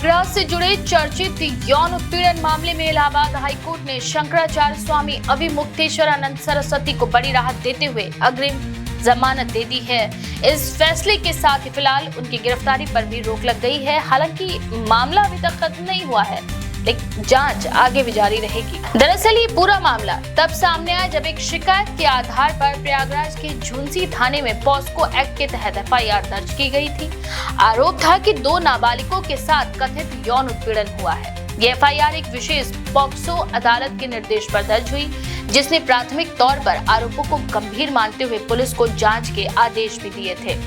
प्रयागराज से जुड़े चर्चित यौन उत्पीड़न मामले में इलाहाबाद हाईकोर्ट ने शंकराचार्य स्वामी अभिमुक्तेश्वरानंद सरस्वती को बड़ी राहत देते हुए अग्रिम जमानत दे दी है। इस फैसले के साथ ही फिलहाल उनकी गिरफ्तारी पर भी रोक लग गई है। हालांकि मामला अभी तक खत्म नहीं हुआ है, लेकिन जांच आगे भी जारी रहेगी। दरअसल ये पूरा मामला तब सामने आया जब एक शिकायत के आधार पर प्रयागराज के झुंसी थाने में पॉस्को एक्ट के तहत एफआईआर दर्ज की गई थी। आरोप था कि 2 नाबालिगों के साथ कथित यौन उत्पीड़न हुआ है। ये एफआईआर एक विशेष पॉक्सो अदालत के निर्देश पर दर्ज हुई, जिसने प्राथमिक तौर पर आरोपों को गंभीर मानते हुए पुलिस को जांच के आदेश भी दिए थे।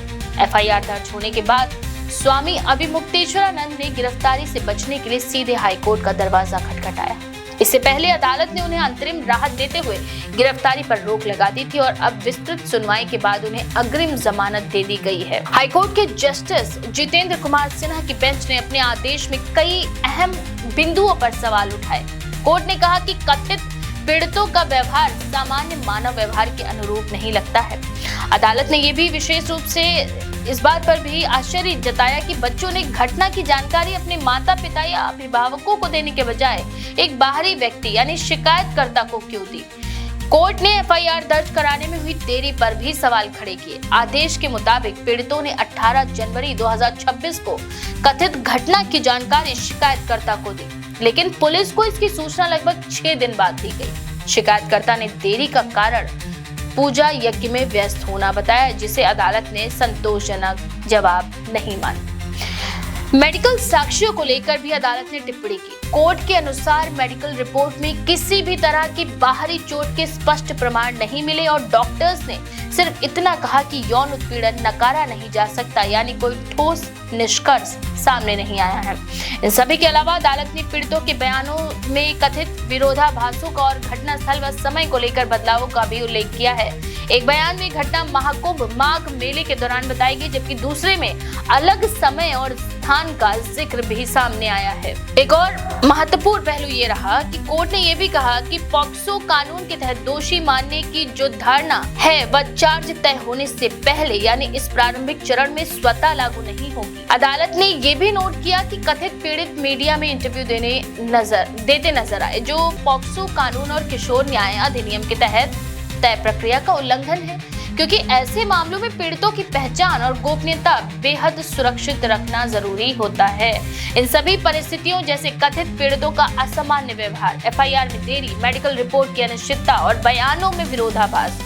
एफआईआर दर्ज होने के बाद स्वामी अभिमुक्तेश्वरानंद ने गिरफ्तारी से बचने के लिए सीधे हाईकोर्ट का दरवाजा खटखटाया। इससे पहले अदालत ने उन्हें अंतरिम राहत देते हुए गिरफ्तारी पर रोक लगा दी थी और अब विस्तृत सुनवाई के बाद उन्हें अग्रिम जमानत दे दी गई है। हाईकोर्ट के जस्टिस जितेंद्र कुमार सिन्हा की बेंच ने अपने आदेश में कई अहम बिंदुओं पर सवाल उठाए। कोर्ट ने कहा कि कथित पीड़ितों का व्यवहार सामान्य मानव व्यवहार के अनुरूप नहीं लगता है। अदालत ने ये भी विशेष रूप से इस बात पर भी आश्चर्य जताया कि बच्चों ने घटना की जानकारी अपने माता पिता या अभिभावकों को देने के बजाय एक बाहरी व्यक्ति यानी शिकायतकर्ता को क्यों दी। कोर्ट ने एफआईआर दर्ज कराने में हुई देरी पर भी सवाल खड़े किए। आदेश के मुताबिक पीड़ितों ने 18 जनवरी 2026 को कथित घटना की जानकारी शिकायतकर्ता को दी, लेकिन पुलिस को इसकी सूचना लगभग 6 दिन बाद दी गई। शिकायतकर्ता ने देरी का कारण पूजा यज्ञ में व्यस्त होना बताया, जिसे अदालत ने संतोषजनक जवाब नहीं माना। मेडिकल साक्ष्यों को लेकर भी अदालत ने टिप्पणी की। कोर्ट के अनुसार मेडिकल रिपोर्ट में किसी भी तरह की बाहरी चोट के स्पष्ट प्रमाण नहीं मिले और डॉक्टर्स ने सिर्फ इतना कहा कि यौन उत्पीड़न नकारा नहीं जा सकता, यानी कोई ठोस निष्कर्ष सामने नहीं आया है। इन सभी के अलावा अदालत ने पीड़ितों के बयानों में कथित विरोधाभासों का और घटनास्थल व समय को लेकर बदलावों का भी उल्लेख किया है। एक बयान में घटना महाकुंभ माघ मेले के दौरान बताई गई, जबकि दूसरे में अलग समय और स्थान का जिक्र भी सामने आया है। एक और महत्वपूर्ण पहलू ये रहा कि कोर्ट ने यह भी कहा कि पॉक्सो कानून के तहत दोषी मानने की जो धारणा है वह चार्ज तय होने से पहले यानी इस प्रारंभिक चरण में स्वतः लागू नहीं होगी। अदालत ने ये भी नोट किया कि कथित पीड़ित मीडिया में इंटरव्यू देते नजर आए, जो पॉक्सो कानून और किशोर न्याय अधिनियम के तहत तय प्रक्रिया का उल्लंघन है, क्योंकि ऐसे मामलों में पीड़ितों की पहचान और गोपनीयता बेहद सुरक्षित रखना जरूरी होता है। इन सभी परिस्थितियों जैसे कथित पीड़ितों का असामान्य व्यवहार, एफआईआर में देरी, मेडिकल रिपोर्ट की अनिश्चितता और बयानों में विरोधाभास,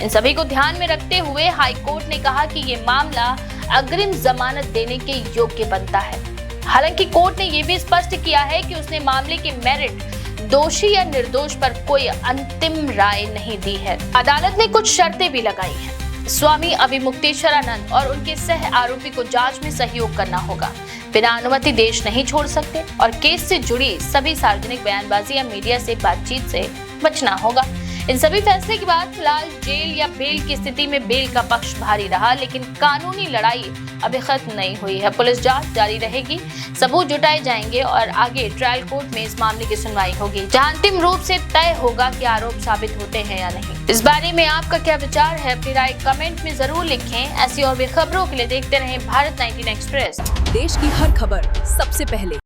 इन सभी को ध्यान में रखते हुए हाईकोर्ट ने कहा कि ये मामला अग्रिम जमानत देने के योग्य बनता है। हालांकि कोर्ट ने यह भी स्पष्ट किया है कि उसने मामले के मेरिट, दोषी या निर्दोष पर कोई अंतिम राय नहीं दी है। अदालत ने कुछ शर्तें भी लगाई हैं। स्वामी अभिमुक्तेश्वरानंद और उनके सह आरोपी को जांच में सहयोग करना होगा, बिना अनुमति देश नहीं छोड़ सकते और केस से जुड़ी सभी सार्वजनिक बयानबाजी या मीडिया से बातचीत से बचना होगा। इन सभी फैसले के बाद फिलहाल जेल या बेल की स्थिति में बेल का पक्ष भारी रहा, लेकिन कानूनी लड़ाई अभी खत्म नहीं हुई है। पुलिस जांच जारी रहेगी, सबूत जुटाए जाएंगे और आगे ट्रायल कोर्ट में इस मामले की सुनवाई होगी, जहां अंतिम रूप से तय होगा कि आरोप साबित होते हैं या नहीं। इस बारे में आपका क्या विचार है? अपनी राय कमेंट में जरूर लिखें। ऐसी और भी खबरों के लिए देखते रहें भारत 19 एक्सप्रेस। देश की हर खबर सबसे पहले